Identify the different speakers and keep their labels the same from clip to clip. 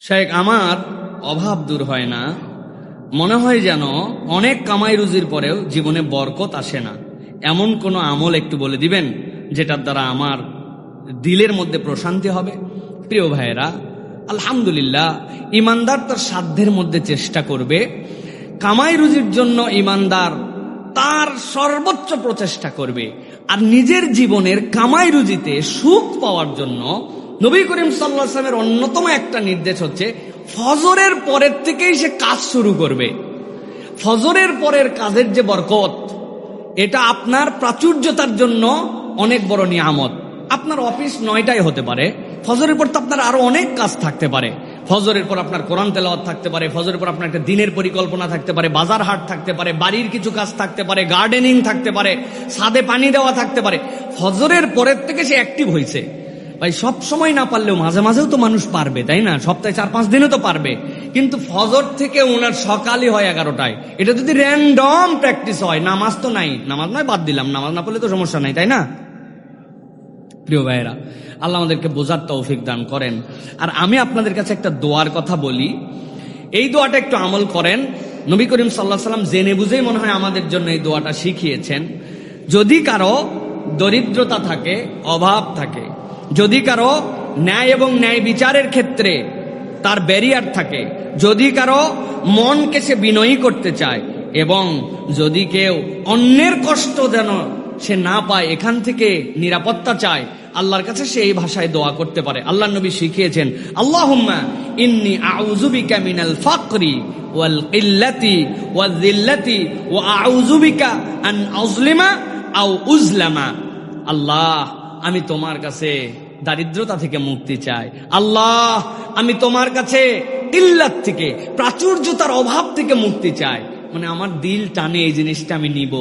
Speaker 1: শেখ, আমার অভাব দূর হয় না, মনে হয় যেন অনেক কামাই রুজির পরেও জীবনে বরকত আসে না। এমন কোন আমল একটু বলে দিবেন যেটার দ্বারা আমার দিলের মধ্যে প্রশান্তি হবে। প্রিয় ভাইয়েরা, আলহামদুলিল্লাহ, ইমানদার তার সাধ্যের মধ্যে চেষ্টা করবে। কামাই রুজির জন্য ইমানদার তার সর্বোচ্চ প্রচেষ্টা করবে। আর নিজের জীবনের কামাই রুজিতে সুখ পাওয়ার জন্য নবী করিম সাল্লাল্লাহু আলাইহি ওয়াসাল্লামের অন্যতম একটা নির্দেশ হচ্ছে ফজরের পরের থেকেই সে কাজ শুরু করবে। ফজরের পরের কাজের যে বরকত, এটা আপনার প্রাচুর্যতার জন্য অনেক বড় নিয়ামত। আপনার অফিস 9টায় হতে পারে, ফজরের পর তো আপনার আরো অনেক কাজ থাকতে পারে। ফজরের পর আপনার কোরআন তেলাওয়াত থাকতে পারে, ফজরের পর আপনার একটা দিনের পরিকল্পনা থাকতে পারে, বাজার হাট থাকতে পারে, বাড়ির কিছু কাজ থাকতে পারে, গার্ডেনিং থাকতে পারে, ছাদে পানি দেওয়া থাকতে পারে। ফজরের পরের থেকে সে অ্যাক্টিভ হয়েছে। ভাই, সব সময় না পারলেও মাঝে মাঝেও তো মানুষ পারবে, তাই না? সপ্তাহে 4-5 দিনও তো পারবে। কিন্তু ফজর থেকে ওনার সকালই হয় 11টায়। এটা যদি র্যান্ডম প্র্যাকটিস হয়, নামাজ তো নাই, নামাজ নয় বাদ দিলাম, নামাজ না পড়লে তো সমস্যা নাই, তাই না? প্রিয় ভাইয়েরা, আল্লাহ আমাদেরকে বোঝার তৌফিক দান করেন। আর আমি আপনাদের কাছে একটা দোয়ার কথা বলি, এই দোয়াটা একটু আমল করেন। নবী করিম সাল্লাল্লাহু আলাইহি ওয়াসাল্লাম জেনে বুঝেই মনে হয় আমাদের জন্য এই দোয়াটা শিখিয়েছেন। যদি কারো দরিদ্রতা থাকে, অভাব থাকে, যদি কারো ন্যায় এবং ন্যায় বিচারের ক্ষেত্রে তার ব্যারিয়ার থাকে, যদি কারো মনকে সে বিনয়ী করতে চায়, এবং যদি কেউ অন্যের কষ্ট যেন সে না পায়, এখান থেকে নিরাপত্তা চায়, আল্লাহর কাছে সে এই ভাষায় দোয়া করতে পারে। আল্লাহর নবী শিখিয়েছেন, আল্লাহুম্মা ইন্নী আউযু বিকা মিনাল ফাকরি ওয়াল কিল্লাতি ওয়াল যিল্লাতি ওয়া আউযু বিকা আন আযলিমা আও উযলামা। আল্লাহ, আমি তোমার কাছে দারিদ্রতা থেকে মুক্তি চাই। আল্লাহ, আমি তোমার কাছে কিল্লাত থেকে, প্রাচুর্যতার অভাব থেকে মুক্তি চাই। মানে আমার দিল টানে এই জিনিসটা আমি নিব,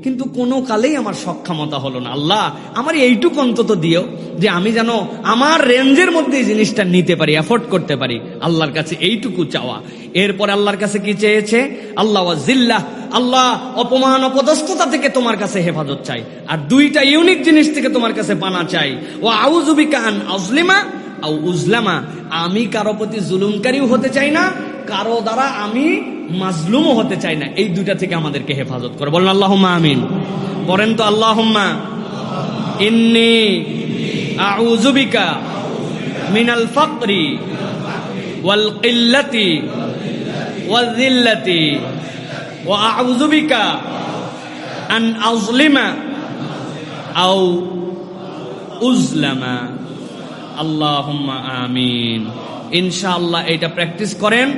Speaker 1: কিন্তু কোনো কালেই আমার সক্ষমতা হলো না। আল্লাহ, আমার এইটুকু অন্তত দিও যে আমি যেন আমার রেঞ্জের মধ্যে এই জিনিসটা নিতে পারি, এফোর্ড করতে পারি। আল্লাহর কাছে এইটুকু চাওয়া। এরপর আল্লাহর কাছে কি চেয়েছে? আল্লাহ ওয়া জিল্লাহ, আল্লাহ অপমান অপদস্থতা থেকে তোমার কাছে হেফাজত চাই। আর দুইটা ইউনিক জিনিস থেকে তোমার কাছে পানা চাই, ওয়া আউযু বিকা আন আযলিমা আও উযলামা। আমি কারো প্রতি জুলুমকারীও হতে চাই না, কারো দ্বারা আমি মাজলুমও হতে চাই না। এই দুইটা থেকে আমাদেরকে হেফাজত করে। বলেন আল্লাহুম্মা আমিন। পড়েন তো, আল্লাহুম্মা ইন্নী আউযু বিকা মিনাল ফাকরি ওয়াল কিল্লাতি ওয়াল যিল্লাতি ওয়া আউযু বিকা আন আযলিমা আও উযলামা। আল্লাহুম্মা আমিন। ইনশাআল্লাহ এটা প্র্যাকটিস করেন।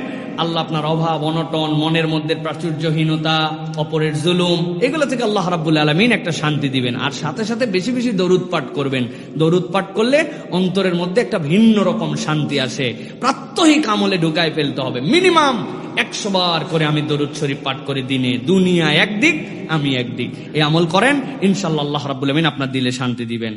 Speaker 1: আল্লাহ আপনার অভাব, অনটন, মনের মধ্যে প্রাচুর্যহীনতা, অপরের জুলুম, এগুলো থেকে আল্লাহ রাব্বুল আলামিন একটা শান্তি দিবেন। আর সাথে সাথে বেশি বেশি দরুদ পাঠ করবেন। দরুদ পাঠ করলে অন্তরের মধ্যে একটা ভিন্ন রকম শান্তি আসে। প্রাত্যহিক আমলে ঢুকায় ফেলতে হবে। মিনিমাম 100 বার করে আমি দরুদ শরীফ পাঠ করে দিনে, দুনিয়া একদিক আমি একদিক, এই আমল করেন। ইনশাআল্লাহ আল্লাহ রাব্বুল আলামিন আপনার দিলে শান্তি দিবেন।